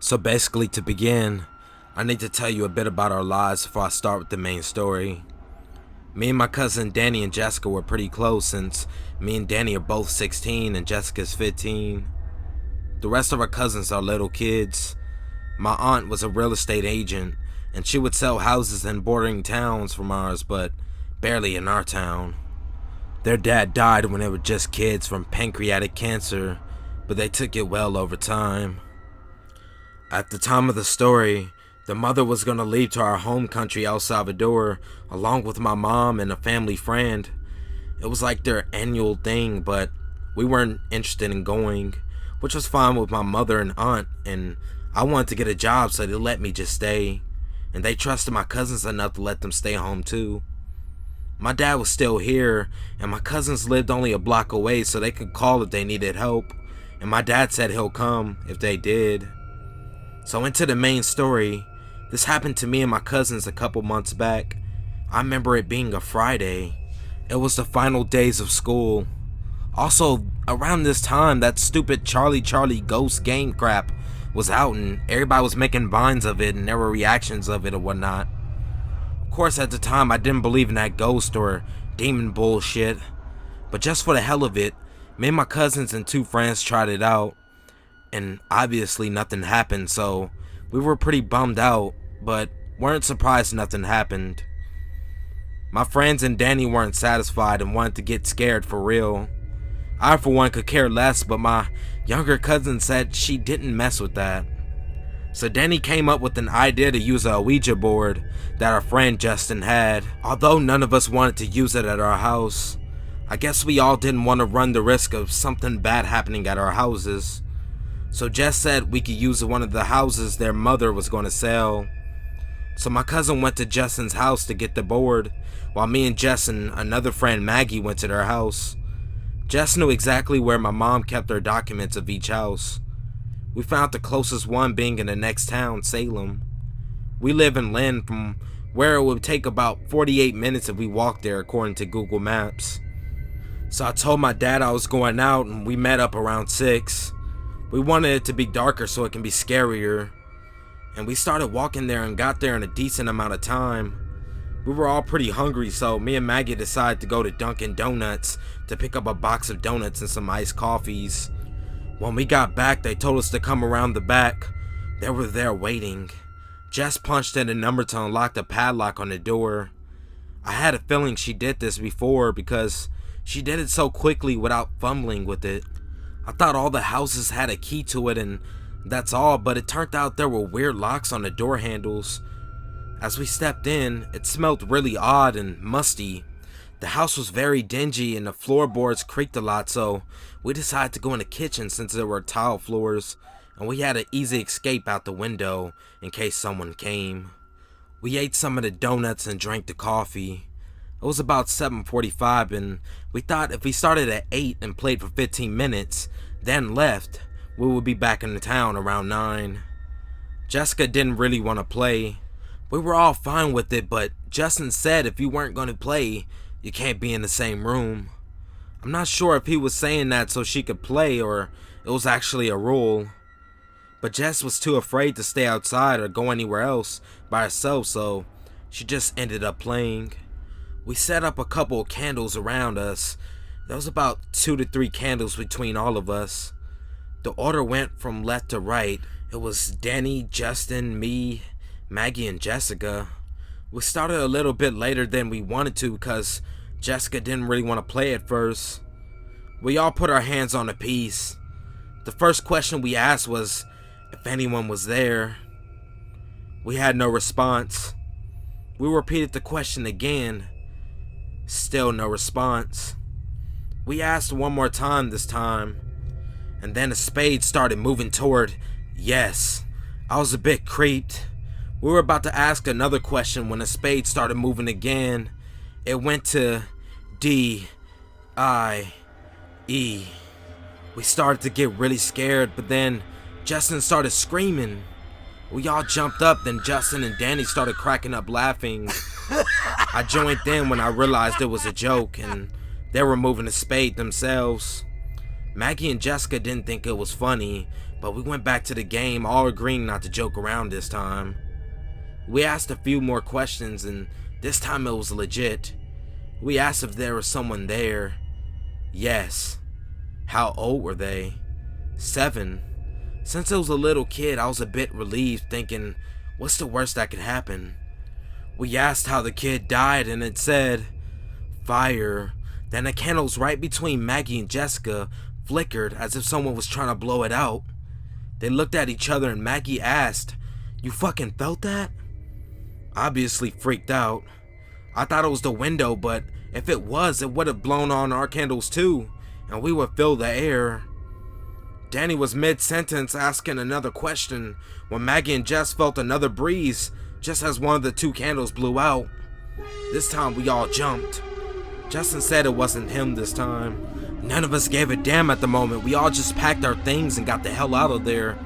So basically, to begin, I need to tell you a bit about our lives before I start with the main story. Me and my cousin Danny and Jessica were pretty close since me and Danny are both 16 and Jessica's 15. The rest of our cousins are little kids. My aunt was a real estate agent and she would sell houses in bordering towns from ours, but barely in our town. Their dad died when they were just kids from pancreatic cancer, but they took it well over time. At the time of the story, the mother was going to leave to our home country, El Salvador, along with my mom and a family friend. It was like their annual thing, but we weren't interested in going, which was fine with my mother and aunt, and I wanted to get a job, so they let me just stay, and they trusted my cousins enough to let them stay home too. My dad was still here, and my cousins lived only a block away, so they could call if they needed help, and my dad said he'll come if they did. So into the main story, this happened to me and my cousins a couple months back. I remember it being a Friday. It was the final days of school. Also, around this time, that stupid Charlie ghost game crap was out and everybody was making vines of it and there were reactions of it or whatnot. Of course, at the time, I didn't believe in that ghost or demon bullshit. But just for the hell of it, me and my cousins and two friends tried it out. And obviously nothing happened, so we were pretty bummed out, but weren't surprised nothing happened. My friends and Danny weren't satisfied and wanted to get scared for real. I for one could care less, but my younger cousin said she didn't mess with that. So Danny came up with an idea to use a Ouija board that our friend Justin had. Although none of us wanted to use it at our house, I guess we all didn't want to run the risk of something bad happening at our houses. So Jess said we could use one of the houses their mother was going to sell. So my cousin went to Justin's house to get the board, while me and Jess and another friend Maggie went to their house. Jess knew exactly where my mom kept her documents of each house. We found the closest one being in the next town, Salem. We live in Lynn, from where it would take about 48 minutes if we walked there according to Google Maps. So I told my dad I was going out and we met up around 6. We wanted it to be darker so it can be scarier. And we started walking there and got there in a decent amount of time. We were all pretty hungry, so me and Maggie decided to go to Dunkin' Donuts to pick up a box of donuts and some iced coffees. When we got back, they told us to come around the back. They were there waiting. Jess punched in a number to unlock the padlock on the door. I had a feeling she did this before because she did it so quickly without fumbling with it. I thought all the houses had a key to it and that's all, but it turned out there were weird locks on the door handles. As we stepped in, it smelled really odd and musty. The house was very dingy and the floorboards creaked a lot, so we decided to go in the kitchen since there were tile floors and we had an easy escape out the window in case someone came. We ate some of the donuts and drank the coffee. It was about 7:45 and we thought if we started at 8 and played for 15 minutes, then left, we would be back in the town around 9. Jessica didn't really want to play. We were all fine with it, but Justin said if you weren't going to play, you can't be in the same room. I'm not sure if he was saying that so she could play or it was actually a rule. But Jess was too afraid to stay outside or go anywhere else by herself, so she just ended up playing. We set up a couple of candles around us. There was about 2 to 3 candles between all of us. The order went from left to right. It was Danny, Justin, me, Maggie, and Jessica. We started a little bit later than we wanted to because Jessica didn't really want to play at first. We all put our hands on a piece. The first question we asked was if anyone was there. We had no response. We repeated the question again. Still no response. We asked one more time this time, and then a spade started moving toward yes. I was a bit creeped. We were about to ask another question when a spade started moving again. It went to D-I-E. We started to get really scared, but then Justin started screaming. We all jumped up, then Justin and Danny started cracking up laughing. I joined in when I realized it was a joke and they were moving the spade themselves. Maggie and Jessica didn't think it was funny, but we went back to the game, all agreeing not to joke around this time. We asked a few more questions, and this time it was legit. We asked if there was someone there. Yes. How old were they? 7. Since I was a little kid, I was a bit relieved, thinking, what's the worst that could happen? We asked how the kid died, and it said, fire. Then the candles right between Maggie and Jessica flickered as if someone was trying to blow it out. They looked at each other, and Maggie asked, you fucking felt that? Obviously freaked out. I thought it was the window, but if it was, it would have blown on our candles too, and we would fill the air. Danny was mid-sentence asking another question when Maggie and Jess felt another breeze just as one of the 2 candles blew out. This time we all jumped. Justin said it wasn't him this time. None of us gave a damn at the moment. We all just packed our things and got the hell out of there.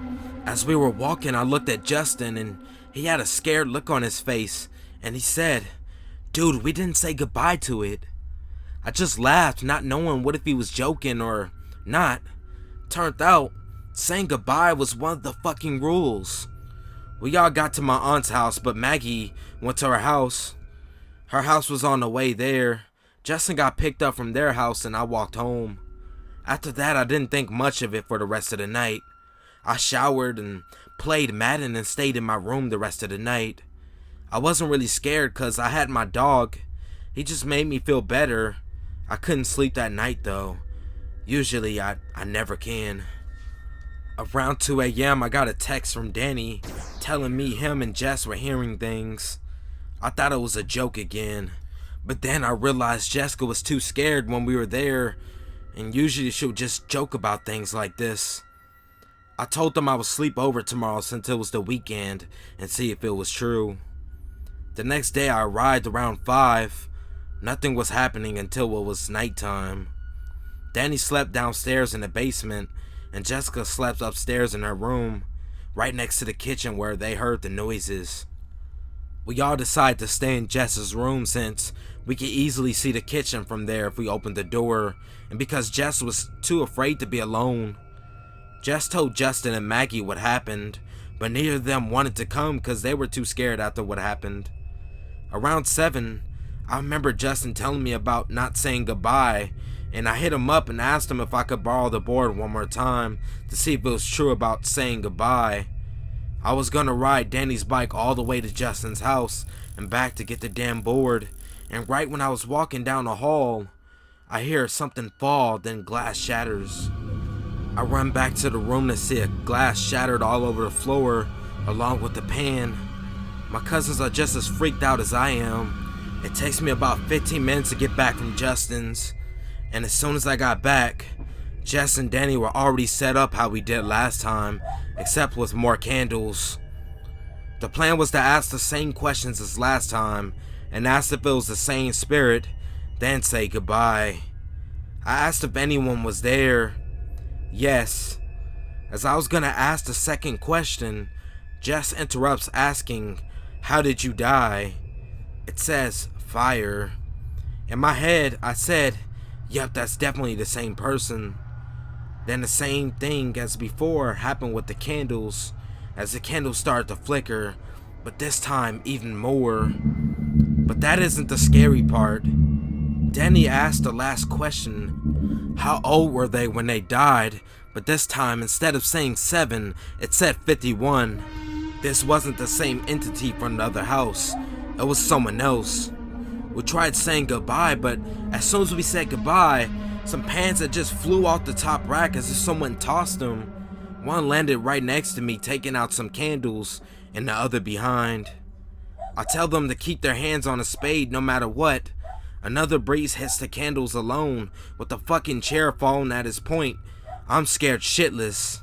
As we were walking, I looked at Justin and he had a scared look on his face, and he said, dude, we didn't say goodbye to it. I just laughed, not knowing what if he was joking or not. Turned out, saying goodbye was one of the fucking rules. We all got to my aunt's house, but Maggie went to her house. Her house was on the way there. Justin got picked up from their house and I walked home. After that, I didn't think much of it for the rest of the night. I showered and played Madden and stayed in my room the rest of the night. I wasn't really scared because I had my dog. He just made me feel better. I couldn't sleep that night though. Usually I never can. Around 2 a.m. I got a text from Danny telling me him and Jess were hearing things. I thought it was a joke again. But then I realized Jessica was too scared when we were there, and usually she would just joke about things like this. I told them I would sleep over tomorrow since it was the weekend and see if it was true. The next day I arrived around 5. Nothing was happening until it was nighttime. Danny slept downstairs in the basement, and Jessica slept upstairs in her room, right next to the kitchen where they heard the noises. We all decided to stay in Jess's room since we could easily see the kitchen from there if we opened the door, and because Jess was too afraid to be alone. Jess told Justin and Maggie what happened, but neither of them wanted to come because they were too scared after what happened. Around 7, I remember Justin telling me about not saying goodbye, and I hit him up and asked him if I could borrow the board one more time to see if it was true about saying goodbye. I was gonna ride Danny's bike all the way to Justin's house and back to get the damn board, and right when I was walking down the hall, I hear something fall, then glass shatters. I run back to the room to see a glass shattered all over the floor along with the pan. My cousins are just as freaked out as I am. It takes me about 15 minutes to get back from Justin's, and as soon as I got back, Jess and Danny were already set up how we did last time, except with more candles. The plan was to ask the same questions as last time, and ask if it was the same spirit, then say goodbye. I asked if anyone was there. Yes. As I was gonna ask the second question, Jess interrupts asking, how did you die? It says, fire. In my head, I said, yep, that's definitely the same person. Then the same thing as before happened with the candles, as the candles started to flicker, but this time even more. But that isn't the scary part. Danny asked the last question, how old were they when they died, but this time instead of saying 7, it said 51. This wasn't the same entity from the other house, it was someone else. We tried saying goodbye, but as soon as we said goodbye, some pans that just flew off the top rack as if someone tossed them. One landed right next to me, taking out some candles, and the other behind. I tell them to keep their hands on a spade no matter what. Another breeze hits the candles alone, with the fucking chair falling at its point. I'm scared shitless.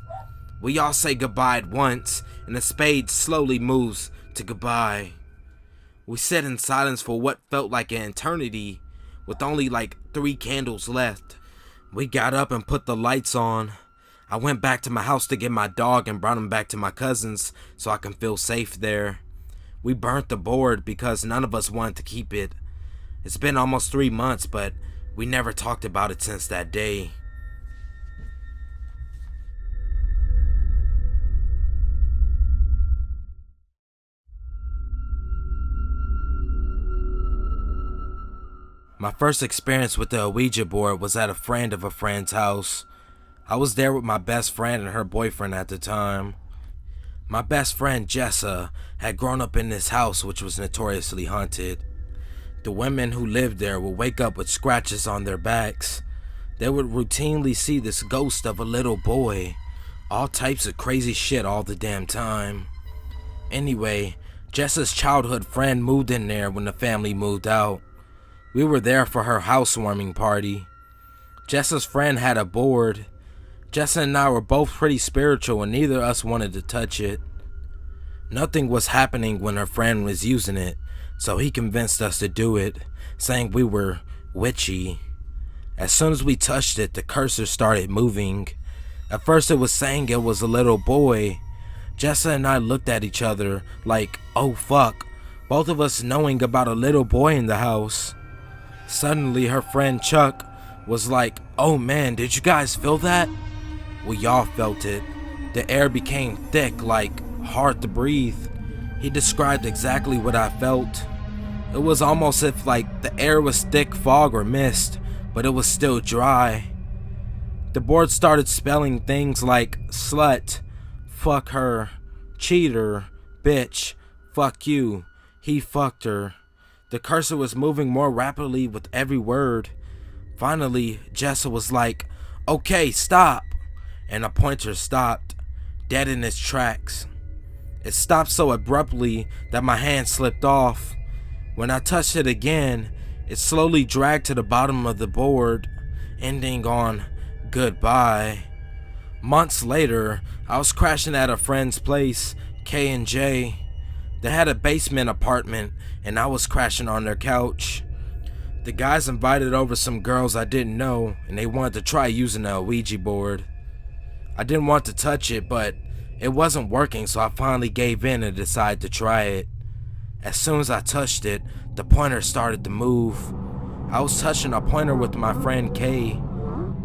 We all say goodbye at once, and the spade slowly moves to goodbye. We sit in silence for what felt like an eternity, with only like 3 candles left. We got up and put the lights on. I went back to my house to get my dog and brought him back to my cousin's so I can feel safe there. We burnt the board because none of us wanted to keep it. It's been almost 3 months, but we never talked about it since that day. My first experience with the Ouija board was at a friend of a friend's house. I was there with my best friend and her boyfriend at the time. My best friend, Jessa, had grown up in this house which was notoriously haunted. The women who lived there would wake up with scratches on their backs. They would routinely see this ghost of a little boy. All types of crazy shit all the damn time. Anyway, Jessa's childhood friend moved in there when the family moved out. We were there for her housewarming party. Jessa's friend had a board. Jessa and I were both pretty spiritual and neither of us wanted to touch it. Nothing was happening when her friend was using it, so he convinced us to do it, saying we were witchy. As soon as we touched it, the cursor started moving. At first it was saying it was a little boy. Jessa and I looked at each other like, oh fuck, both of us knowing about a little boy in the house. Suddenly her friend Chuck was like, oh man, did you guys feel that? We all felt it. The air became thick, like hard to breathe. He described exactly what I felt. It was almost if like the air was thick fog or mist, but it was still dry. The board started spelling things like slut, fuck her, cheater, bitch, fuck you, he fucked her. The cursor was moving more rapidly with every word. Finally, Jessa was like, okay, stop. And the pointer stopped, dead in its tracks. It stopped so abruptly that my hand slipped off. When I touched it again, it slowly dragged to the bottom of the board, ending on goodbye. Months later, I was crashing at a friend's place, K&J. They had a basement apartment and I was crashing on their couch. The guys invited over some girls I didn't know and they wanted to try using a Ouija board. I didn't want to touch it, but it wasn't working, so I finally gave in and decided to try it. As soon as I touched it, the pointer started to move. I was touching a pointer with my friend Kay.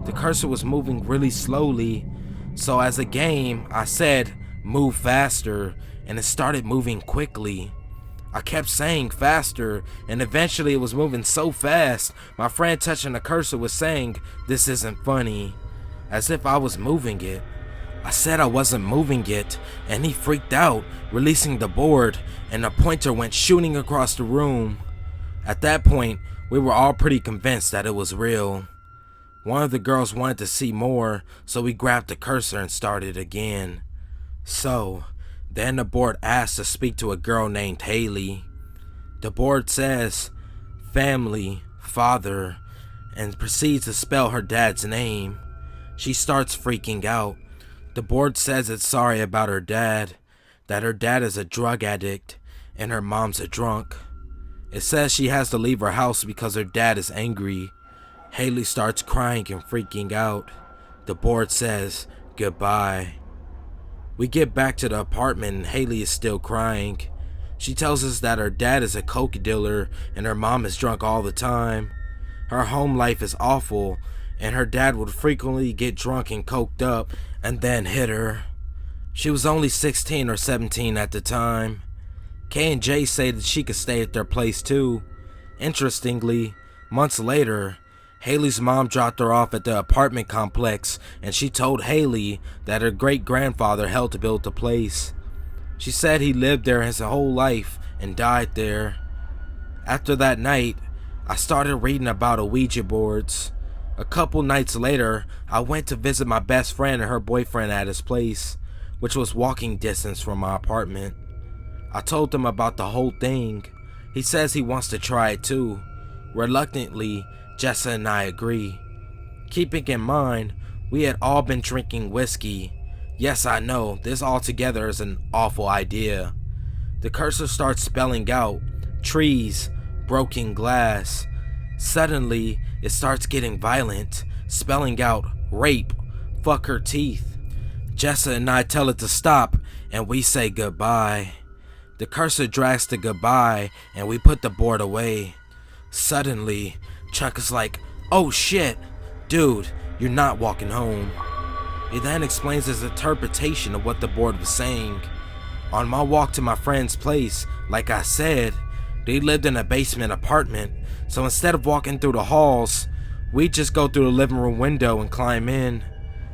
The cursor was moving really slowly, so as a game, I said, move faster, and it started moving quickly. I kept saying faster, and eventually it was moving so fast, my friend touching the cursor was saying, this isn't funny, as if I was moving it. I said I wasn't moving it, and he freaked out, releasing the board, and the pointer went shooting across the room. At that point, we were all pretty convinced that it was real. One of the girls wanted to see more, so we grabbed the cursor and started again. So, then the board asked to speak to a girl named Haley. The board says, family, father, and proceeds to spell her dad's name. She starts freaking out. The board says it's sorry about her dad, that her dad is a drug addict, and her mom's a drunk. It says she has to leave her house because her dad is angry. Haley starts crying and freaking out. The board says, goodbye. We get back to the apartment and Haley is still crying. She tells us that her dad is a coke dealer and her mom is drunk all the time. Her home life is awful and her dad would frequently get drunk and coked up and then hit her. She was only 16 or 17 at the time. K and J say that she could stay at their place too. Interestingly, months later, Haley's mom dropped her off at the apartment complex and she told Haley that her great-grandfather helped to build the place. She said he lived there his whole life and died there. After that night, I started reading about Ouija boards. A couple nights later, I went to visit my best friend and her boyfriend at his place, which was walking distance from my apartment. I told them about the whole thing. He says he wants to try it too. Reluctantly, Jessa and I agree. Keeping in mind, we had all been drinking whiskey. Yes, I know, this altogether is an awful idea. The cursor starts spelling out, trees, broken glass. Suddenly, it starts getting violent, spelling out, rape, fuck her teeth. Jessa and I tell it to stop, and we say goodbye. The cursor drags to goodbye, and we put the board away. Suddenly, Chuck is like, oh shit, dude, you're not walking home. He then explains his interpretation of what the board was saying. On my walk to my friend's place, like I said, They lived in a basement apartment, so instead of walking through the halls, we'd just go through the living room window and climb in.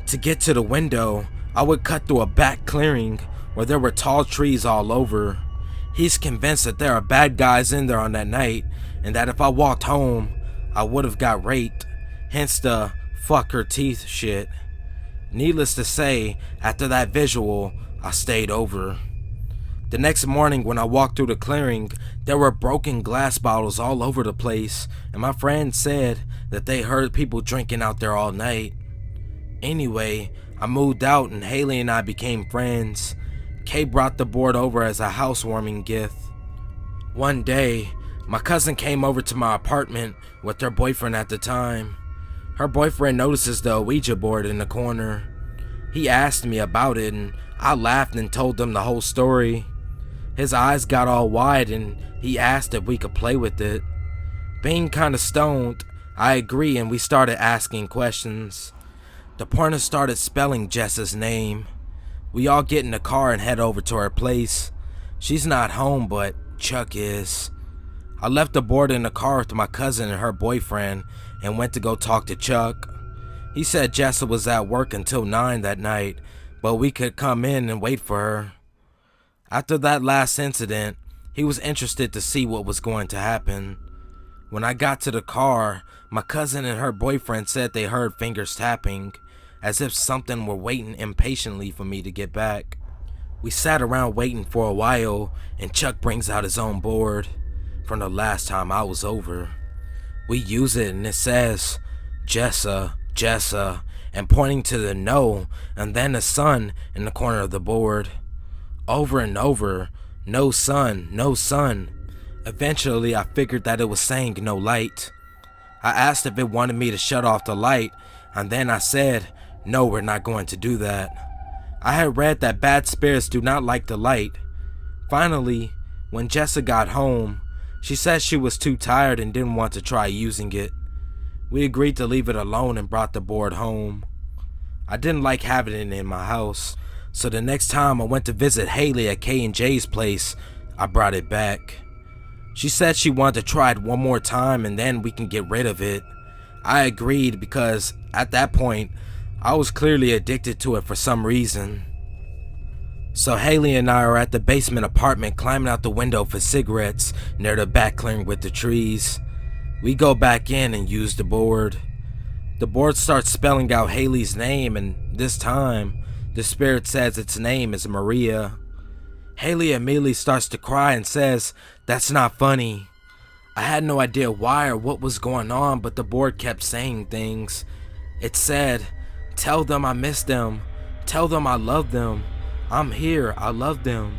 To get to the window, I would cut through a back clearing where there were tall trees all over. He's convinced that there are bad guys in there on that night, and that if I walked home, I would have got raped, hence the fuck her teeth shit. Needless to say, after that visual, I stayed over. The next morning when I walked through the clearing, there were broken glass bottles all over the place, and my friend said that they heard people drinking out there all night. Anyway, I moved out and Haley and I became friends. Kay brought the board over as a housewarming gift. One day, my cousin came over to my apartment with her boyfriend at the time. Her boyfriend notices the Ouija board in the corner. He asked me about it and I laughed and told him the whole story. His eyes got all wide and he asked if we could play with it. Being kinda stoned, I agree and we started asking questions. The partner started spelling Jessa's name. We all get in the car and head over to her place. She's not home, but Chuck is. I left the board in the car with my cousin and her boyfriend and went to go talk to Chuck. He said Jessa was at work until 9 that night, but we could come in and wait for her. After that last incident, he was interested to see what was going to happen. When I got to the car, my cousin and her boyfriend said they heard fingers tapping, as if something were waiting impatiently for me to get back. We sat around waiting for a while, and Chuck brings out his own board from the last time I was over. We use it and it says, Jessa, Jessa, and pointing to the no, and then the sun in the corner of the board. Over and over, no sun, no sun. Eventually I figured that it was saying no light. I asked if it wanted me to shut off the light, and then I said, no, we're not going to do that. I had read that bad spirits do not like the light. Finally, when Jessa got home, she said she was too tired and didn't want to try using it. We agreed to leave it alone and brought the board home. I didn't like having it in my house, so the next time I went to visit Haley at K&J's place, I brought it back. She said she wanted to try it one more time and then we can get rid of it. I agreed because at that point, I was clearly addicted to it for some reason. So Haley and I are at the basement apartment climbing out the window for cigarettes near the back clearing with the trees. We go back in and use the board. The board starts spelling out Haley's name and this time, the spirit says its name is Maria. Haley immediately starts to cry and says, "That's not funny." I had no idea why or what was going on, but the board kept saying things. It said, "Tell them I miss them. Tell them I love them. I'm here, I love them."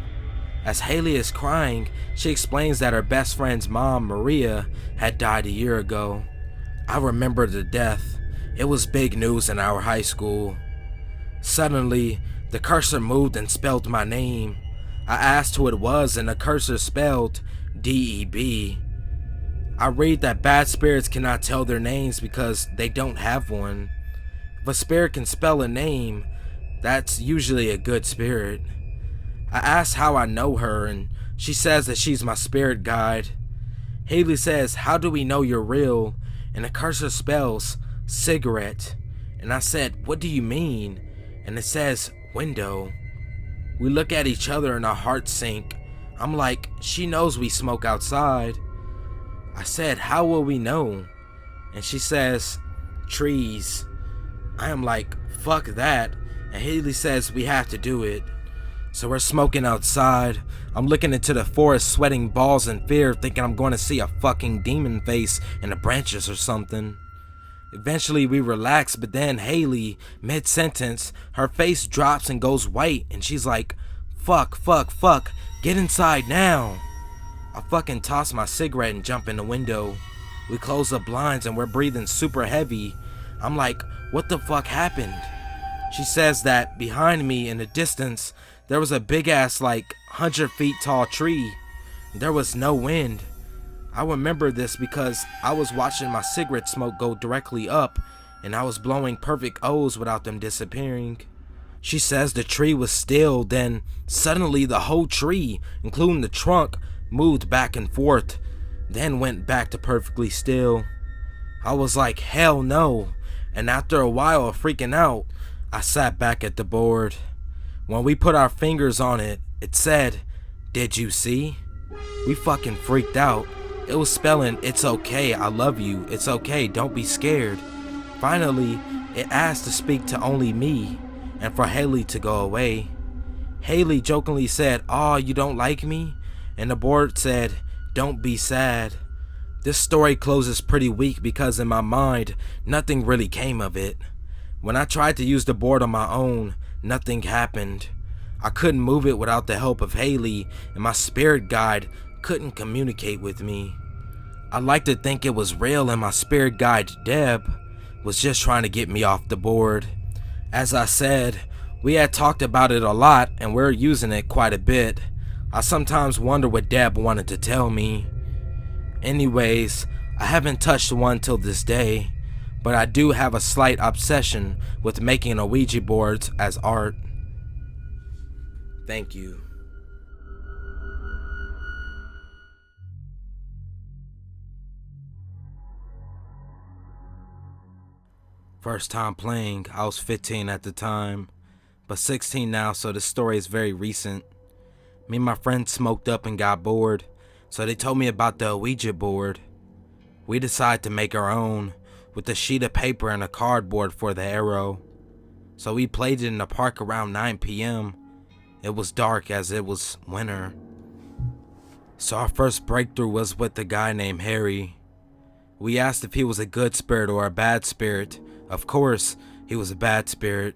As Haley is crying, she explains that her best friend's mom, Maria, had died a year ago. I remember the death. It was big news in our high school. Suddenly, the cursor moved and spelled my name. I asked who it was and the cursor spelled DEB. I read that bad spirits cannot tell their names because they don't have one. If a spirit can spell a name, that's usually a good spirit. I asked how I know her and she says that she's my spirit guide. Haley says, "How do we know you're real?" And the cursor spells cigarette. And I said, "What do you mean?" And it says window. We look at each other and our hearts sink. I'm like, she knows we smoke outside. I said, "How will we know?" And she says, "Trees." I am like, fuck that. And Haley says we have to do it. So we're smoking outside. I'm looking into the forest, sweating balls in fear, thinking I'm going to see a fucking demon face in the branches or something. Eventually we relax, but then Haley, mid-sentence, her face drops and goes white, and she's like, fuck, get inside now. I fucking toss my cigarette and jump in the window. We close the blinds and we're breathing super heavy. I'm like, what the fuck happened? She says that behind me in the distance, there was a big ass 100 feet tall tree. There was no wind. I remember this because I was watching my cigarette smoke go directly up and I was blowing perfect O's without them disappearing. She says the tree was still, then suddenly the whole tree, including the trunk, moved back and forth, then went back to perfectly still. I was like, hell no, and after a while of freaking out, I sat back at the board. When we put our fingers on it, it said, "Did you see?" We fucking freaked out. It was spelling, "It's okay, I love you, it's okay, don't be scared." Finally, it asked to speak to only me, and for Haley to go away. Haley jokingly said, "Aw, you don't like me?" And the board said, "Don't be sad." This story closes pretty weak because in my mind, nothing really came of it. When I tried to use the board on my own, nothing happened. I couldn't move it without the help of Haley, and my spirit guide couldn't communicate with me. I like to think it was real and my spirit guide, Deb, was just trying to get me off the board. As I said, we had talked about it a lot and we're using it quite a bit. I sometimes wonder what Deb wanted to tell me. Anyways, I haven't touched one till this day, but I do have a slight obsession with making Ouija boards as art. Thank you. First time playing, I was 15 at the time, but 16 now, so the story is very recent. Me and my friends smoked up and got bored, so they told me about the Ouija board. We decided to make our own, with a sheet of paper and a cardboard for the arrow. So we played it in the park around 9 p.m. It was dark as it was winter. So our first breakthrough was with a guy named Harry. We asked if he was a good spirit or a bad spirit. Of course, he was a bad spirit.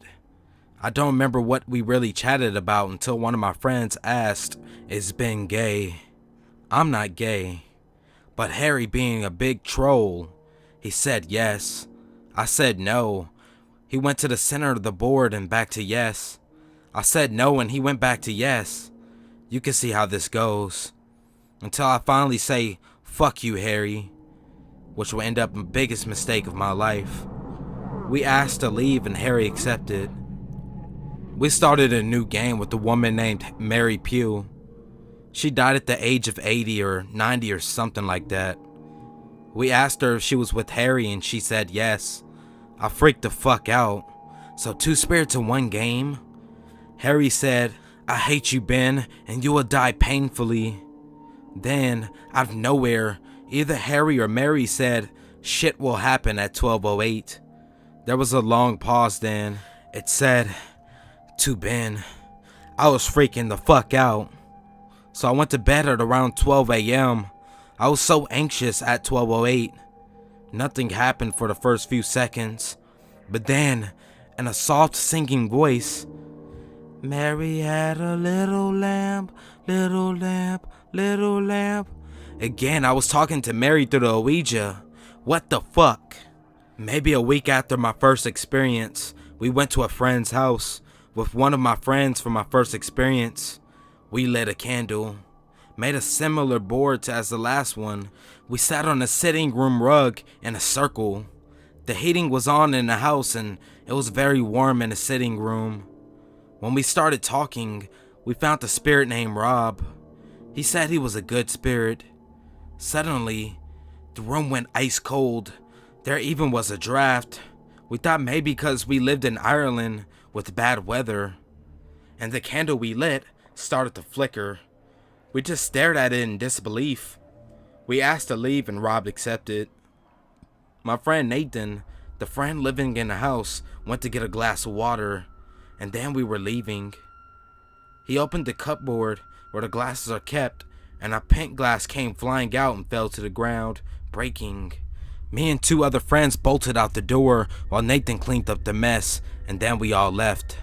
I don't remember what we really chatted about until one of my friends asked, "Is Ben gay?" I'm not gay. But Harry, being a big troll, he said yes. I said no. He went to the center of the board and back to yes. I said no and he went back to yes. You can see how this goes. Until I finally say, "Fuck you, Harry," which will end up the biggest mistake of my life. We asked to leave and Harry accepted. We started a new game with a woman named Mary Pugh. She died at the age of 80 or 90 or something like that. We asked her if she was with Harry and she said yes. I freaked the fuck out. So 2 spirits in one game? Harry said, "I hate you, Ben, and you will die painfully." Then, out of nowhere, either Harry or Mary said, "Shit will happen at 12:08. There was a long pause then. It said, "To Ben." I was freaking the fuck out. So I went to bed at around 12 a.m. I was so anxious at 12:08. Nothing happened for the first few seconds. But then, in a soft singing voice, "Mary had a little lamb, little lamb, little lamb." Again, I was talking to Mary through the Ouija. What the fuck? Maybe a week after my first experience, we went to a friend's house with one of my friends from my first experience. We lit a candle, made a similar board as the last one. We sat on a sitting room rug in a circle. The heating was on in the house and it was very warm in the sitting room. When we started talking, we found a spirit named Rob. He said he was a good spirit. Suddenly, the room went ice cold. There even was a draft. We thought maybe because we lived in Ireland with bad weather. And the candle we lit started to flicker. We just stared at it in disbelief. We asked to leave and Rob accepted. My friend Nathan, the friend living in the house, went to get a glass of water, and then we were leaving. He opened the cupboard where the glasses are kept, and a pint glass came flying out and fell to the ground, breaking. Me and 2 other friends bolted out the door while Nathan cleaned up the mess, and then we all left.